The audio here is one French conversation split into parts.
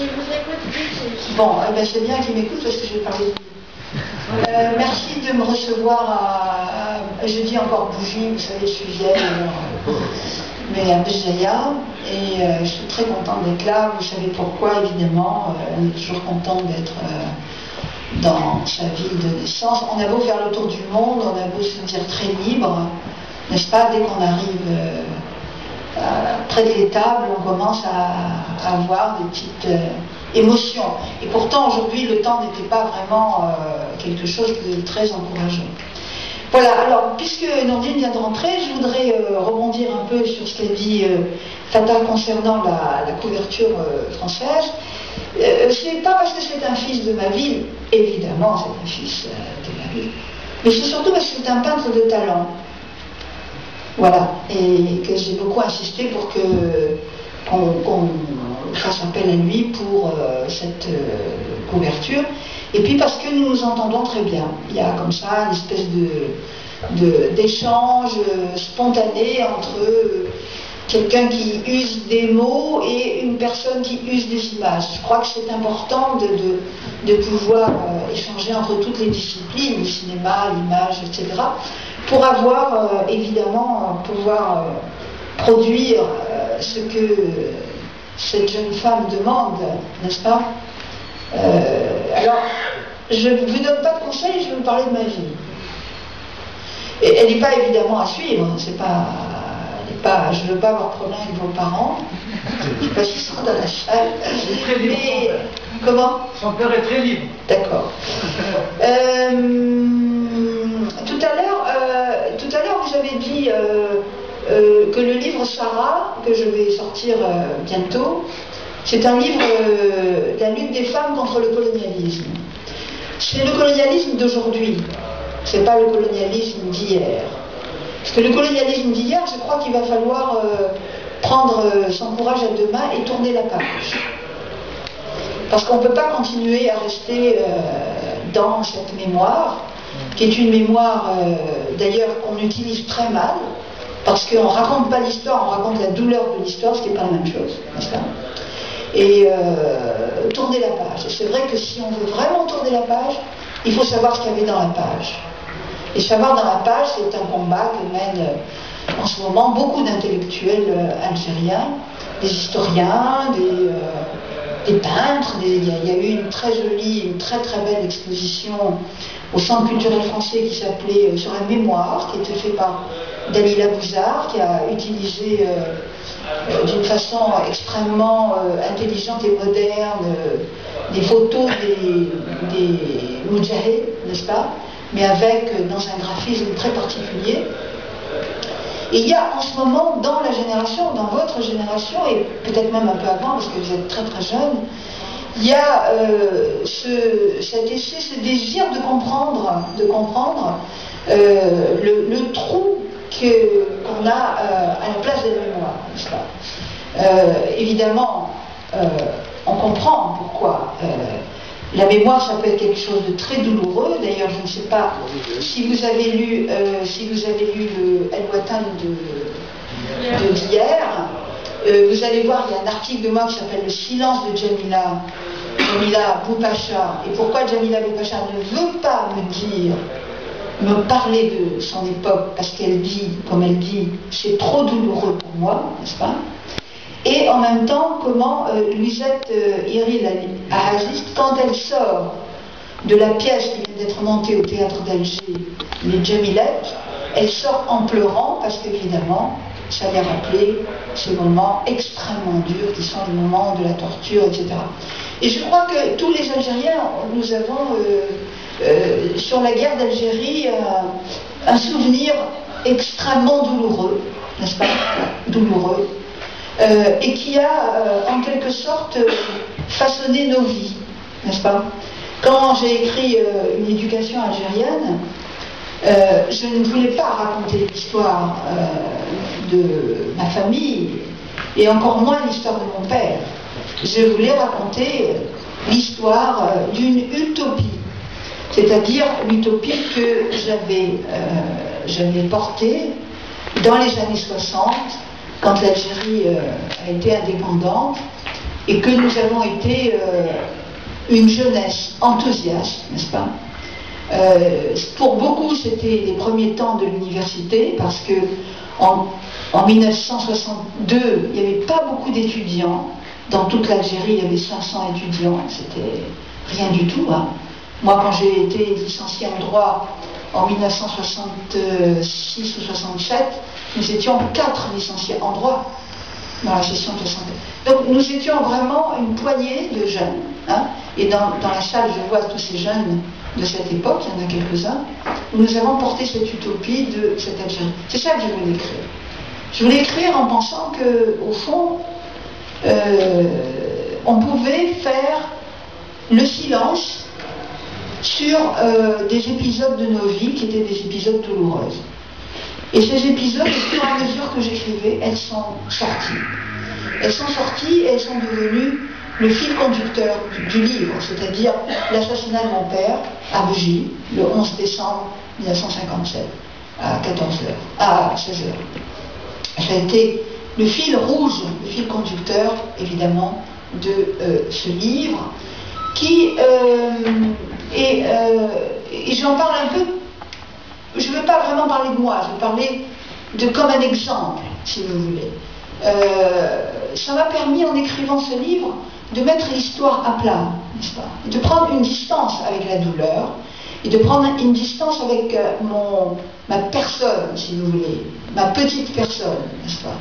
Il vous écoute plus. Bon, eh ben, c'est bien qu'il m'écoute parce que je vais parler de lui. Merci de me recevoir je dis encore Bougie, vous savez, je suis vieille, mais à Béjaïa, et je suis très contente d'être là. Vous savez pourquoi, évidemment, on est toujours content d'être dans sa ville de naissance. On a beau faire le tour du monde, on a beau se sentir très libre, n'est-ce pas? Dès qu'on arrive près de l'étable, on commence à avoir des petites émotions. Et pourtant, aujourd'hui, le temps n'était pas vraiment quelque chose de très encourageant. Voilà, alors, puisque Nordine vient de rentrer, je voudrais rebondir un peu sur ce qu'a dit Fatah concernant la couverture française. C'est pas parce que c'est un fils de ma ville, évidemment c'est un fils de ma ville, mais c'est surtout parce que c'est un peintre de talent. Voilà, et que j'ai beaucoup insisté pour qu'on fasse appel à lui pour cette couverture. Et puis parce que nous nous entendons très bien. Il y a comme ça une espèce d'échange spontané entre quelqu'un qui use des mots et une personne qui use des images. Je crois que c'est important de pouvoir échanger entre toutes les disciplines, le cinéma, l'image, etc., pour avoir, évidemment, pouvoir produire ce que cette jeune femme demande, n'est-ce pas? Alors, je ne vous donne pas de conseils, je vais vous parler de ma vie. Et elle n'est pas évidemment à suivre, c'est pas... je ne veux pas avoir de problème avec vos parents. Je ne sais pas s'ils sont dans la salle. Très libre. Mais, comment? Son père est très libre. D'accord. Tout à l'heure, vous avez dit que le livre Sarah, que je vais sortir bientôt, c'est un livre de la lutte des femmes contre le colonialisme. C'est le colonialisme d'aujourd'hui. C'est pas le colonialisme d'hier. Parce que le colonialisme d'hier, je crois qu'il va falloir prendre son courage à deux mains et tourner la page. Parce qu'on ne peut pas continuer à rester dans cette mémoire, qui est une mémoire d'ailleurs qu'on utilise très mal, parce qu'on ne raconte pas l'histoire, on raconte la douleur de l'histoire, ce qui n'est pas la même chose, n'est-ce pas? Et tourner la page. Et c'est vrai que si on veut vraiment tourner la page, il faut savoir ce qu'il y avait dans la page. Et savoir dans la page, c'est un combat que mènent en ce moment beaucoup d'intellectuels algériens, des historiens, des peintres. Il y a eu une très jolie, une très très belle exposition au Centre culturel français qui s'appelait Sur la mémoire, qui était fait par Dalila Bouzard, qui a utilisé d'une façon extrêmement intelligente et moderne des photos des Moudjahid, n'est-ce pas? Mais avec, dans un graphisme très particulier. Et il y a en ce moment, dans la génération, dans votre génération, et peut-être même un peu avant, parce que vous êtes très très jeune, il y a cet essai, ce désir de comprendre le trou qu'on a à la place de la mémoire, n'est-ce pas? Évidemment, on comprend pourquoi. La mémoire, ça peut être quelque chose de très douloureux. D'ailleurs, je ne sais pas si vous avez lu, le El Watan d'hier. Vous allez voir, il y a un article de moi qui s'appelle Le silence de Jamila Boupacha. Et pourquoi Jamila Boupacha ne veut pas me parler de son époque, parce qu'elle dit, comme elle dit, c'est trop douloureux pour moi, n'est-ce pas? Et en même temps, comment Louisette Iril Ahazist, quand elle sort de la pièce qui vient d'être montée au théâtre d'Alger, les Jamilettes, elle sort en pleurant parce qu'évidemment, ça lui a rappelé ces moments extrêmement durs qui sont les moments de la torture, etc. Et je crois que tous les Algériens, nous avons sur la guerre d'Algérie un souvenir extrêmement douloureux, n'est-ce pas? Douloureux. Et qui a en quelque sorte façonné nos vies, n'est-ce pas? Quand j'ai écrit une éducation algérienne, je ne voulais pas raconter l'histoire de ma famille, et encore moins l'histoire de mon père. Je voulais raconter l'histoire d'une utopie, c'est-à-dire l'utopie que j'avais portée dans les années 60, quand l'Algérie a été indépendante, et que nous avons été une jeunesse enthousiaste, n'est-ce pas? Pour beaucoup, c'était les premiers temps de l'université, parce que en 1962, il n'y avait pas beaucoup d'étudiants. Dans toute l'Algérie, il y avait 500 étudiants, c'était rien du tout. Hein. Moi, quand j'ai été licencié en droit en 1966 ou 67, nous étions 4 licenciés en droit dans la session de 67. Donc nous étions vraiment une poignée de jeunes. Hein, et dans la salle, je vois tous ces jeunes de cette époque, il y en a quelques-uns, où nous avons porté cette utopie de cette Algérie. C'est ça que je voulais écrire. Je voulais écrire en pensant qu'au fond, on pouvait faire le silence sur des épisodes de nos vies qui étaient des épisodes douloureux. Et ces épisodes, au fur et à mesure que j'écrivais, elles sont sorties. Elles sont sorties et elles sont devenues le fil conducteur du livre, c'est-à-dire l'assassinat de mon père à Bougie, le 11 décembre 1957, à 16h. Ça a été le fil rouge, le fil conducteur, évidemment, de ce livre, qui et j'en parle un peu. Je ne veux pas vraiment parler de moi, je veux parler comme un exemple, si vous voulez. Ça m'a permis, en écrivant ce livre, de mettre l'histoire à plat, n'est-ce pas? De prendre une distance avec la douleur, et de prendre une distance avec ma personne, si vous voulez, ma petite personne, n'est-ce pas?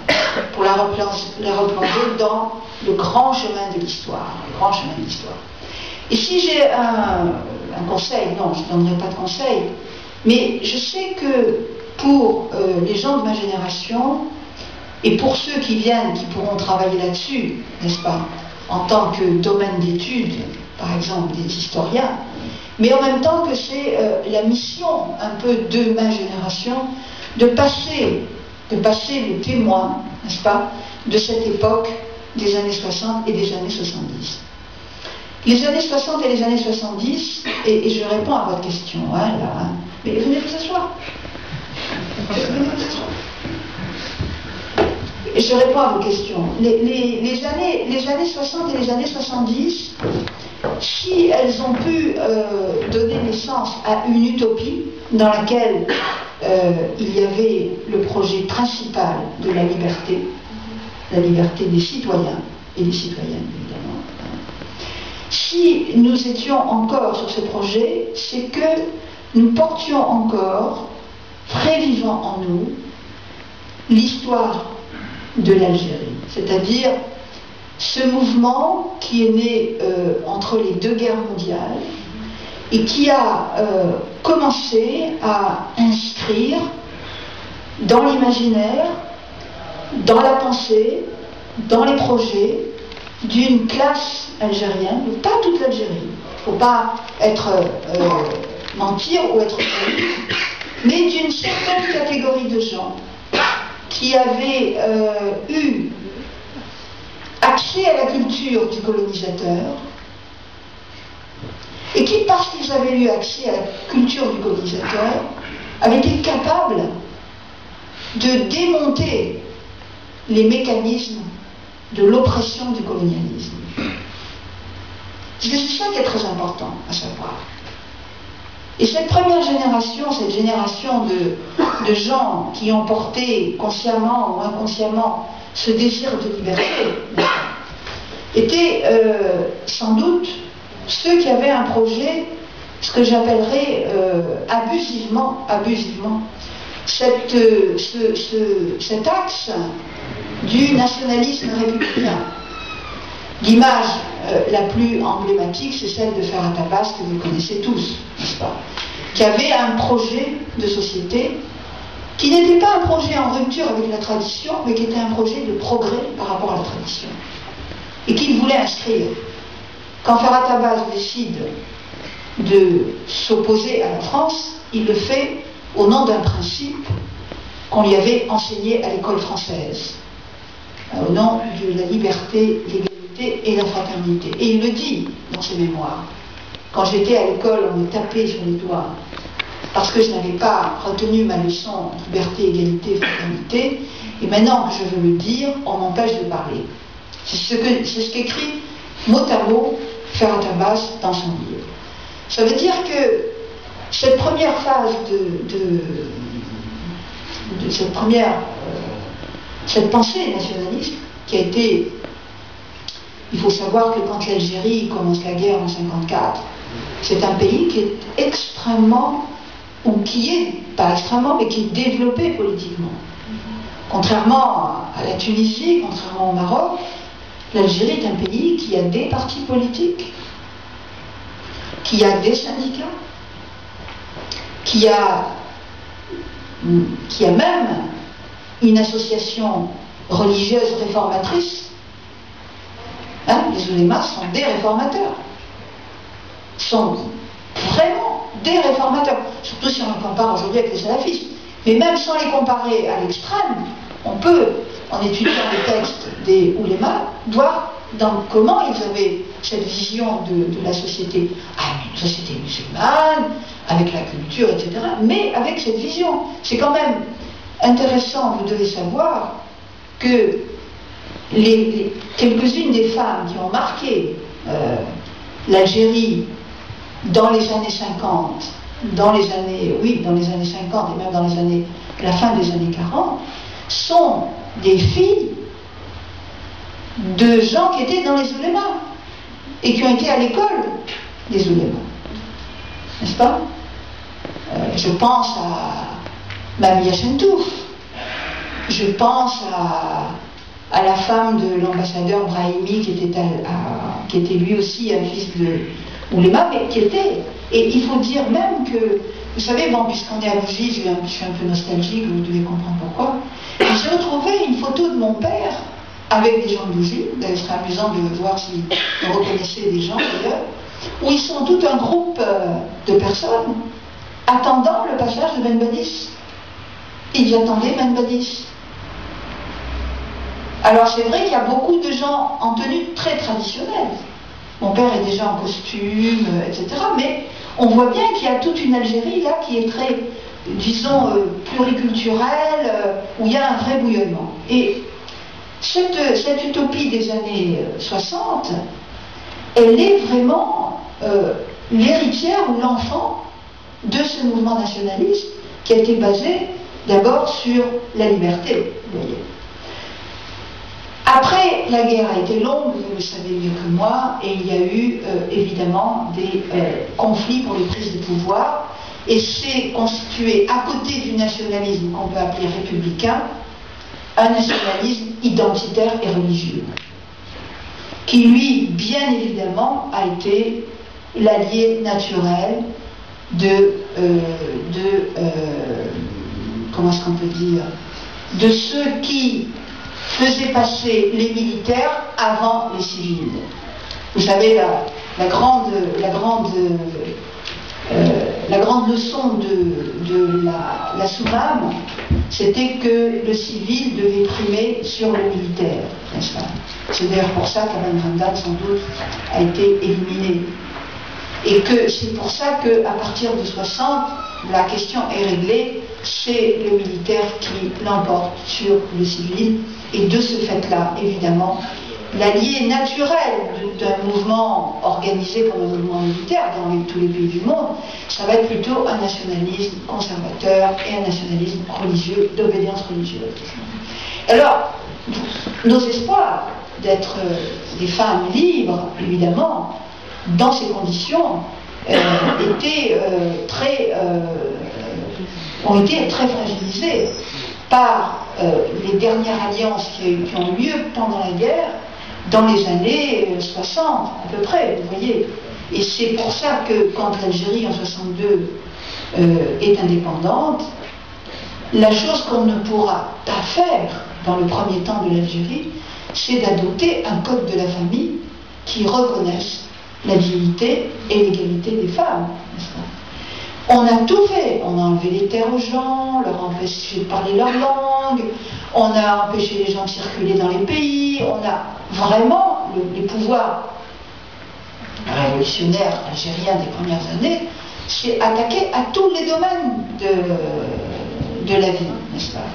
Pour la replonger dans le grand chemin de l'histoire, le grand chemin de l'histoire. Et si j'ai un conseil, non, je ne donnerai pas de conseil, mais je sais que pour les gens de ma génération, et pour ceux qui viennent, qui pourront travailler là-dessus, n'est-ce pas, en tant que domaine d'étude, par exemple des historiens, mais en même temps que c'est la mission un peu de ma génération de passer le témoin, n'est-ce pas, de cette époque des années 60 et des années 70. Les années 60 et les années 70, et je réponds à votre question, hein, là, hein, mais venez vous asseoir. Et je réponds à vos questions. Les années 60 et les années 70, si elles ont pu donner naissance à une utopie dans laquelle il y avait le projet principal de la liberté des citoyens et des citoyennes, évidemment. Si nous étions encore sur ce projet, c'est que nous portions encore, très vivant en nous, l'histoire de l'Algérie, c'est-à-dire ce mouvement qui est né entre les deux guerres mondiales et qui a commencé à inscrire dans l'imaginaire, dans la pensée, dans les projets d'une classe algérienne, pas toute l'Algérie, il ne faut pas mentir ou être naïf, mais d'une certaine catégorie de gens qui avaient eu accès à la culture du colonisateur et qui, parce qu'ils avaient eu accès à la culture du colonisateur, avaient été capables de démonter les mécanismes de l'oppression du colonialisme. C'est ça qui est très important à savoir. Et cette première génération, cette génération de gens qui ont porté consciemment ou inconsciemment ce désir de liberté, étaient sans doute ceux qui avaient un projet, ce que j'appellerais abusivement, cet axe du nationalisme républicain. L'image la plus emblématique, c'est celle de Ferhat Abbas, que vous connaissez tous, n'est-ce pas, qui avait un projet de société qui n'était pas un projet en rupture avec la tradition, mais qui était un projet de progrès par rapport à la tradition, et qu'il voulait inscrire. Quand Ferhat Abbas décide de s'opposer à la France, il le fait au nom d'un principe qu'on lui avait enseigné à l'école française, au nom de la liberté, l'égalité et la fraternité. Et il le dit dans ses mémoires. Quand j'étais à l'école, on me tapait sur les doigts parce que je n'avais pas retenu ma leçon liberté, égalité, fraternité, et maintenant que je veux le dire, on m'empêche de parler. C'est ce qu'écrit mot à mot Ferhat Abbas dans son livre. Ça veut dire que cette première phase cette pensée nationaliste qui a été... Il faut savoir que quand l'Algérie commence la guerre en 1954, c'est un pays qui est extrêmement, ou qui est, pas extrêmement, mais qui est développé politiquement. Contrairement à la Tunisie, contrairement au Maroc, l'Algérie est un pays qui a des partis politiques, qui a des syndicats, qui a même une association religieuse réformatrice. Les oulémas sont des réformateurs, sont vraiment des réformateurs, surtout si on les compare aujourd'hui avec les salafistes. Mais même sans les comparer à l'extrême, on peut, en étudiant les textes des oulémas, voir comment ils avaient cette vision de la société. Une société musulmane, avec la culture, etc. Mais avec cette vision. C'est quand même intéressant, vous devez savoir, que quelques-unes des femmes qui ont marqué l'Algérie dans les années 50, dans les années 50 et même dans la fin des années 40, sont des filles de gens qui étaient dans les oulémas et qui ont été à l'école des oulémas. N'est-ce pas? Je pense à Mamia Chentouf, je pense à la femme de l'ambassadeur Brahimi qui était lui aussi un fils de ouléma, mais qui était... Et il faut dire même que, vous savez, puisqu'on est à Bougie, je suis un peu nostalgique, vous devez comprendre pourquoi. J'ai retrouvé une photo de mon père avec des gens de Bougie, d'ailleurs ce serait amusant de voir si on reconnaissait des gens d'ailleurs, où ils sont tout un groupe de personnes attendant le passage de Ben Badis. Ils attendaient Ben Badis. Alors c'est vrai qu'il y a beaucoup de gens en tenue très traditionnelle. Mon père est déjà en costume, etc. Mais on voit bien qu'il y a toute une Algérie là qui est très, disons, pluriculturelle, où il y a un vrai bouillonnement. Et cette utopie des années 60, elle est vraiment l'héritière ou l'enfant de ce mouvement nationaliste qui a été basé d'abord sur la liberté, vous voyez. Après, la guerre a été longue, vous le savez mieux que moi, et il y a eu évidemment des conflits pour les prises de pouvoir, et c'est constitué à côté du nationalisme qu'on peut appeler républicain, un nationalisme identitaire et religieux, qui lui, bien évidemment, a été l'allié naturel comment est-ce qu'on peut dire, de ceux qui faisaient passer les militaires avant les civils. Vous savez, la grande leçon de la Soumam, c'était que le civil devait primer sur le militaire, n'est-ce pas? C'est d'ailleurs pour ça qu'Aban Ramdan, sans doute, a été éliminé. Et que c'est pour ça qu'à partir de 60, la question est réglée, c'est le militaire qui l'emporte sur le civil. Et de ce fait-là, évidemment, l'allié naturel d'un mouvement organisé comme un mouvement militaire dans tous les pays du monde, ça va être plutôt un nationalisme conservateur et un nationalisme religieux, d'obédience religieuse. Alors, nos espoirs d'être des femmes libres, évidemment, dans ces conditions, ont été très fragilisés par les dernières alliances qui ont eu lieu pendant la guerre, dans les années 60 à peu près, vous voyez. Et c'est pour ça que quand l'Algérie en 62 est indépendante, la chose qu'on ne pourra pas faire dans le premier temps de l'Algérie, c'est d'adopter un code de la famille qui reconnaisse la dignité et l'égalité des femmes, n'est-ce pas? On a tout fait, on a enlevé les terres aux gens, leur a empêché de parler leur langue, on a empêché les gens de circuler dans les pays, on a vraiment, les pouvoirs révolutionnaires algériens des premières années, s'est attaqué à tous les domaines de la vie, n'est-ce pas?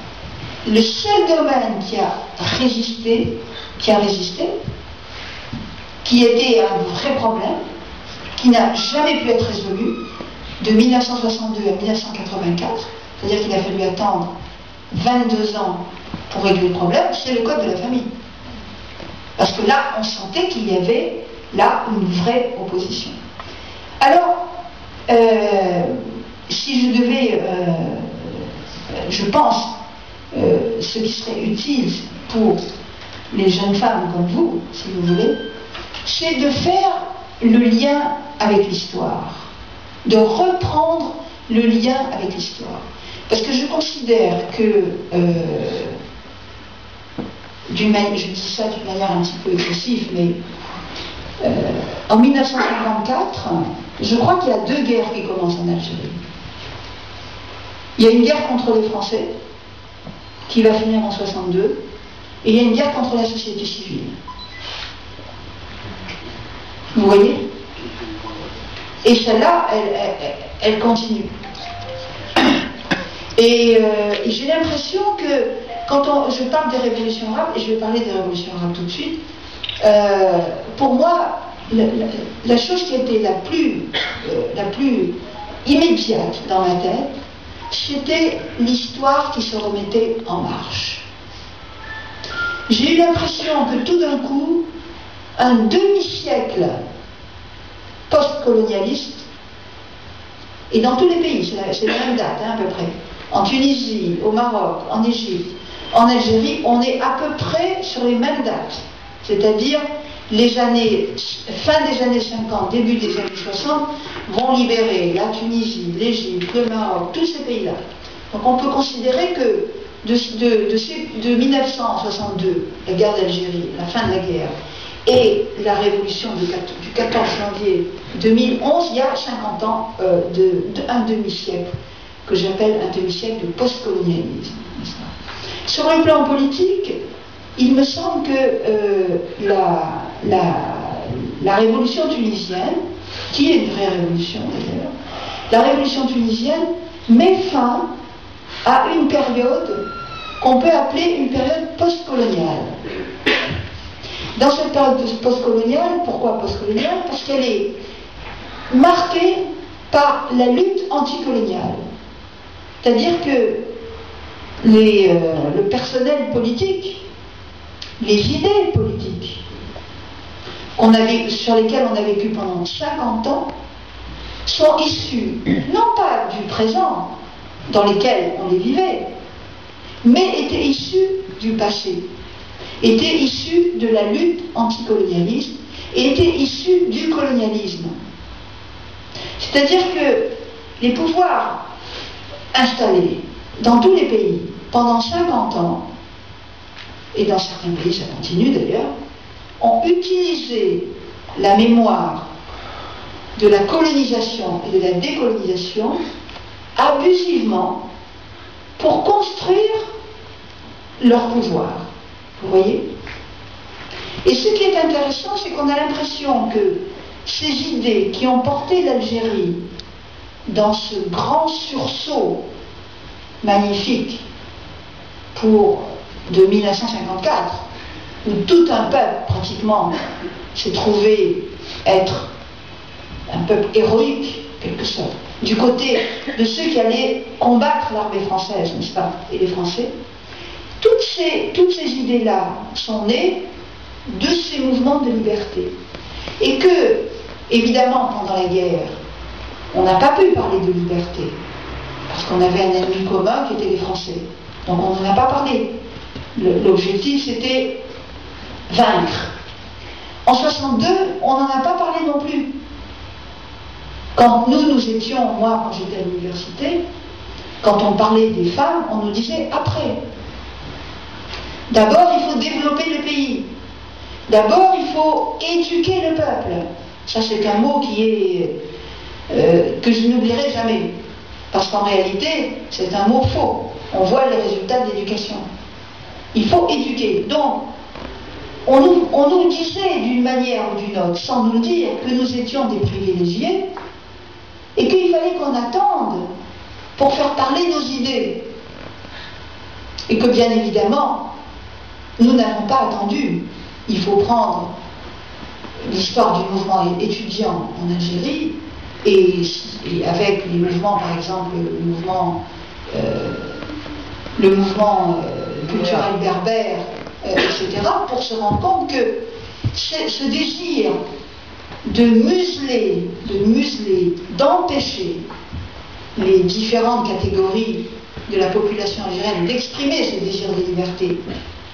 Le seul domaine qui a résisté, qui a résisté, qui était un vrai problème, qui n'a jamais pu être résolu de 1962 à 1984, c'est-à-dire qu'il a fallu attendre 22 ans pour régler le problème, c'est le code de la famille. Parce que là, on sentait qu'il y avait là une vraie opposition. Alors, si je devais, je pense, ce qui serait utile pour les jeunes femmes comme vous, si vous voulez, c'est de faire le lien avec l'histoire, de reprendre le lien avec l'histoire. Parce que je considère que, je dis ça d'une manière un petit peu excessive, mais en 1954, je crois qu'il y a deux guerres qui commencent en Algérie. Il y a une guerre contre les Français, qui va finir en 62, et il y a une guerre contre la société civile. Vous voyez? Et celle-là, elle continue. Et j'ai l'impression que, quand je parle des révolutions arabes, et je vais parler des révolutions arabes tout de suite, pour moi, la chose qui était la plus immédiate dans ma tête, c'était l'histoire qui se remettait en marche. J'ai eu l'impression que tout d'un coup, un demi-siècle post-colonialiste, et dans tous les pays, c'est la même date à peu près, en Tunisie, au Maroc, en Égypte, en Algérie, on est à peu près sur les mêmes dates, c'est-à-dire les années, fin des années 50, début des années 60, vont libérer la Tunisie, l'Égypte, le Maroc, tous ces pays-là. Donc on peut considérer que de 1962, la guerre d'Algérie, la fin de la guerre, et la révolution du 14 janvier 2011, il y a 50 ans un demi-siècle, que j'appelle un demi-siècle de post-colonialisme. Sur le plan politique, il me semble que la révolution tunisienne, qui est une vraie révolution d'ailleurs, la révolution tunisienne met fin à une période qu'on peut appeler une période post-coloniale. Dans cette période post-coloniale, pourquoi post-coloniale? Parce qu'elle est marquée par la lutte anticoloniale. C'est-à-dire que le personnel politique, les idées politiques sur lesquelles on a vécu pendant 50 ans, sont issues, non pas du présent, dans lequel on les vivait, mais étaient issues du passé, étaient issues de la lutte anticolonialiste et étaient issues du colonialisme. C'est-à-dire que les pouvoirs installés dans tous les pays pendant 50 ans, et dans certains pays ça continue d'ailleurs, ont utilisé la mémoire de la colonisation et de la décolonisation abusivement pour construire leur pouvoir. Vous voyez? Et ce qui est intéressant, c'est qu'on a l'impression que ces idées qui ont porté l'Algérie dans ce grand sursaut magnifique de 1954, où tout un peuple pratiquement s'est trouvé être un peuple héroïque, quelque sorte, du côté de ceux qui allaient combattre l'armée française, n'est-ce pas, et les Français. Toutes ces idées-là sont nées de ces mouvements de liberté. Et que, évidemment, pendant la guerre, on n'a pas pu parler de liberté, parce qu'on avait un ennemi commun qui était les Français. Donc on n'en a pas parlé. L'objectif, c'était vaincre. En 62, on n'en a pas parlé non plus. Quand nous étions, moi, quand j'étais à l'université, quand on parlait des femmes, on nous disait après. D'abord, il faut développer le pays. D'abord, il faut éduquer le peuple. Ça, c'est un mot que je n'oublierai jamais. Parce qu'en réalité, c'est un mot faux. On voit les résultats de l'éducation. Il faut éduquer. Donc, on nous disait d'une manière ou d'une autre, sans nous le dire, que nous étions des privilégiés et qu'il fallait qu'on attende pour faire parler nos idées. Et que bien évidemment, nous n'avons pas attendu. il faut prendre l'histoire du mouvement étudiant en Algérie et avec les mouvements, par exemple, le mouvement culturel berbère, etc., pour se rendre compte que ce désir de museler, d'empêcher les différentes catégories de la population algérienne d'exprimer ce désir de liberté,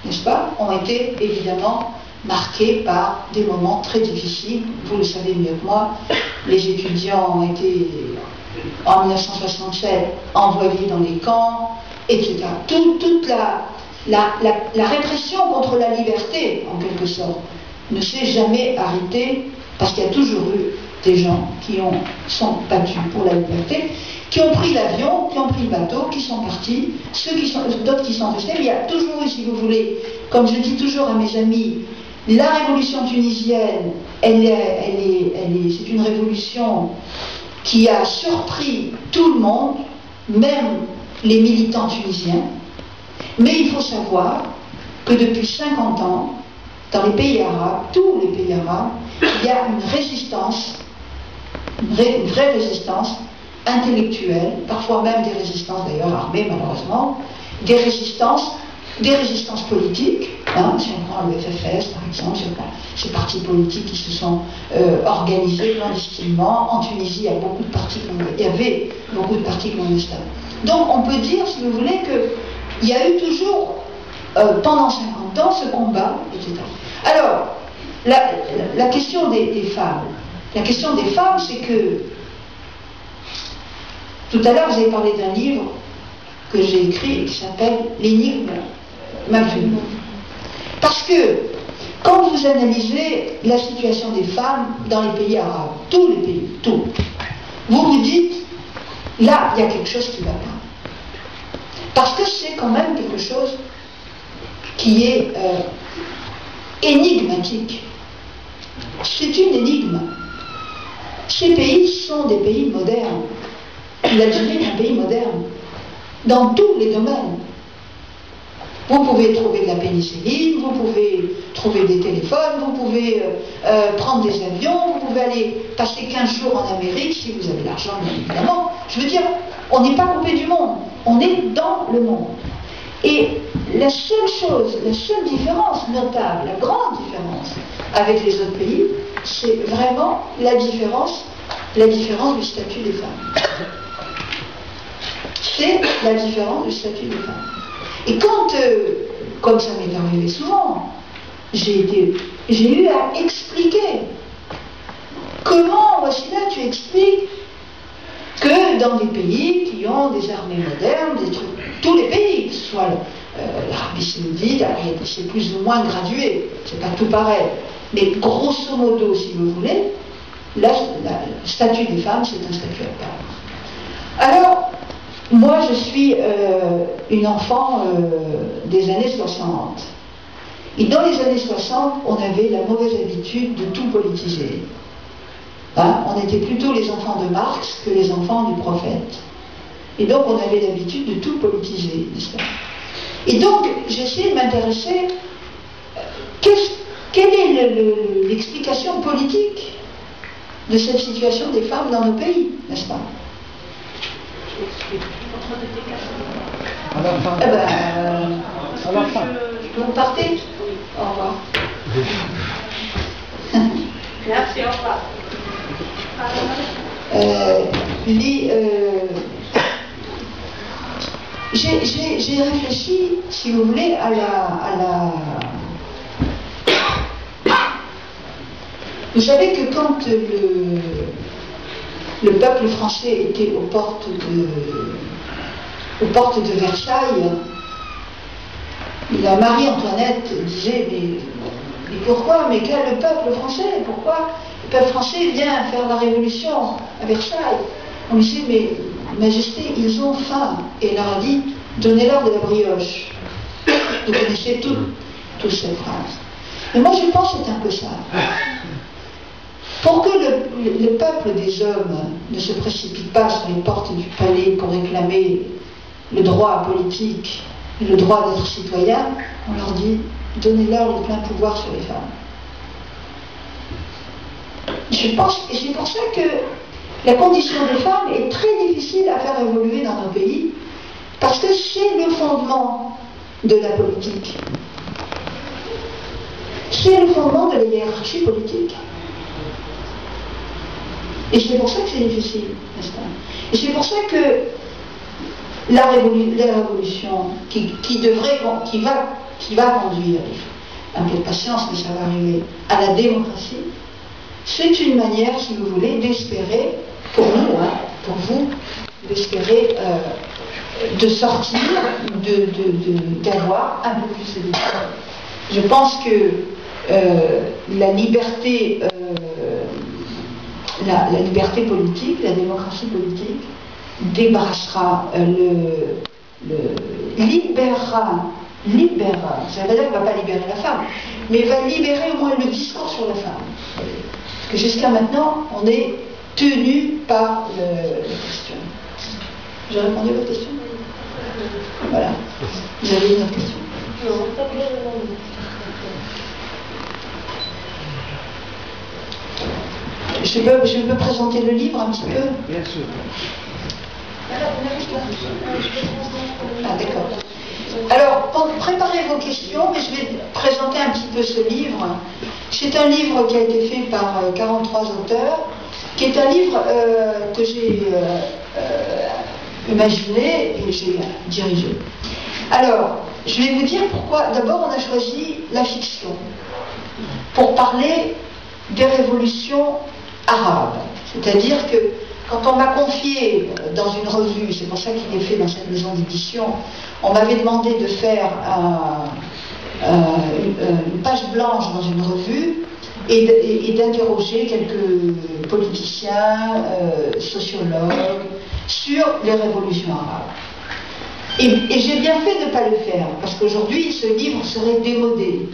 n'est-ce pas, ont été évidemment marqués par des moments très difficiles. Vous le savez mieux que moi, les étudiants ont été, en 1967, envoyés dans les camps, etc. Toute la répression contre la liberté, en quelque sorte, ne s'est jamais arrêtée, parce qu'il y a toujours eu des gens qui sont battus pour la liberté, qui ont pris l'avion, qui ont pris le bateau, qui sont partis, d'autres qui sont restés. Il y a toujours eu, si vous voulez, comme je dis toujours à mes amis, la révolution tunisienne, c'est une révolution qui a surpris tout le monde, même les militants tunisiens. Mais il faut savoir que depuis 50 ans, dans les pays arabes, tous les pays arabes, il y a une résistance, une vraie résistance intellectuelle, parfois même des résistances d'ailleurs armées malheureusement, des résistances politiques, si on prend le FFS par exemple, ces partis politiques qui se sont organisés clandestinement. En Tunisie, il y avait beaucoup de partis clandestins. Donc on peut dire, si vous voulez, qu'il y a eu toujours, pendant 50 ans, ce combat, etc. Alors, la question des femmes. La question des femmes, c'est que, tout à l'heure, vous avez parlé d'un livre que j'ai écrit et qui s'appelle L'énigme Maghreb. Parce que, quand vous analysez la situation des femmes dans les pays arabes, tous les pays, vous vous dites, là, il y a quelque chose qui ne va pas. Parce que c'est quand même quelque chose qui est énigmatique. C'est une énigme. Ces pays sont des pays modernes. L'Algérie est un pays moderne, dans tous les domaines. Vous pouvez trouver de la pénicilline, vous pouvez trouver des téléphones, vous pouvez prendre des avions, vous pouvez aller passer 15 jours en Amérique, si vous avez l'argent, bien évidemment. Je veux dire, on n'est pas coupé du monde, on est dans le monde. Et la seule différence notable, la grande différence avec les autres pays, c'est vraiment la différence du statut des femmes. C'est la différence du statut des femmes. Et quand, comme ça m'est arrivé souvent, j'ai eu à expliquer comment, voici là, tu expliques que dans des pays qui ont des armées modernes, tous les pays, que ce soit l'Arabie Saoudite, c'est plus ou moins gradué, c'est pas tout pareil, mais grosso modo, si vous voulez, le statut des femmes, c'est un statut à part. Alors, moi, je suis une enfant des années 60. Et dans les années 60, on avait la mauvaise habitude de tout politiser. On était plutôt les enfants de Marx que les enfants du prophète. Et donc, on avait l'habitude de tout politiser, n'est-ce pas? Et donc, j'essaie de m'intéresser, quelle est l'explication politique de cette situation des femmes dans nos pays, n'est-ce pas? À la fin. À la fin. Vous partez? Au revoir. Merci, au revoir. J'ai réfléchi, si vous voulez, à la... Vous savez que quand le peuple français était aux portes de Versailles, la Marie-Antoinette disait, mais pourquoi? Mais quel le peuple français? Pourquoi le peuple français vient faire la révolution à Versailles? On lui disait, mais Majesté, ils ont faim. Et elle leur a dit, donnez-leur de la brioche. Vous connaissez toutes ces phrases. Mais moi je pense que c'est un peu ça. Pour que le peuple des hommes ne se précipite pas sur les portes du palais pour réclamer le droit politique, le droit d'être citoyen, on leur dit, donnez-leur le plein pouvoir sur les femmes. Et c'est pour ça que la condition des femmes est très difficile à faire évoluer dans nos pays, parce que c'est le fondement de la politique. C'est le fondement de la hiérarchie politique. Et c'est pour ça que c'est difficile, n'est-ce pas? Et c'est pour ça que la révolution qui va conduire, un peu de patience, mais ça va arriver, à la démocratie, c'est une manière, si vous voulez, d'espérer, pour nous, pour vous, d'espérer de sortir, d'avoir un peu plus de liberté. Je pense que la liberté politique, la démocratie politique, débarrassera libérera, ça veut dire qu'elle ne va pas libérer la femme, mais va libérer au moins le discours sur la femme. Parce que jusqu'à maintenant, on est tenu par la question. J'ai répondu à votre question? Voilà. Vous avez une autre question? Non, pas bien demandé. Je peux présenter le livre un petit peu? Bien sûr. Ah, d'accord. Alors, pour préparer vos questions, mais je vais présenter un petit peu ce livre. C'est un livre qui a été fait par 43 auteurs, qui est un livre que j'ai imaginé et j'ai dirigé. Alors, je vais vous dire pourquoi. D'abord, on a choisi la fiction pour parler des révolutions arabes. C'est-à-dire que quand on m'a confié dans une revue, c'est pour ça qu'il est fait dans cette maison d'édition, on m'avait demandé de faire une page blanche dans une revue et d'interroger quelques politiciens, sociologues sur les révolutions arabes. Et j'ai bien fait de ne pas le faire, parce qu'aujourd'hui, ce livre serait démodé.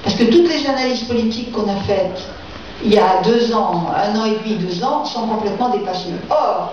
Parce que toutes les analyses politiques qu'on a faites il y a 2 ans, 1 an et demi, 2 ans, sont complètement dépassées. Or,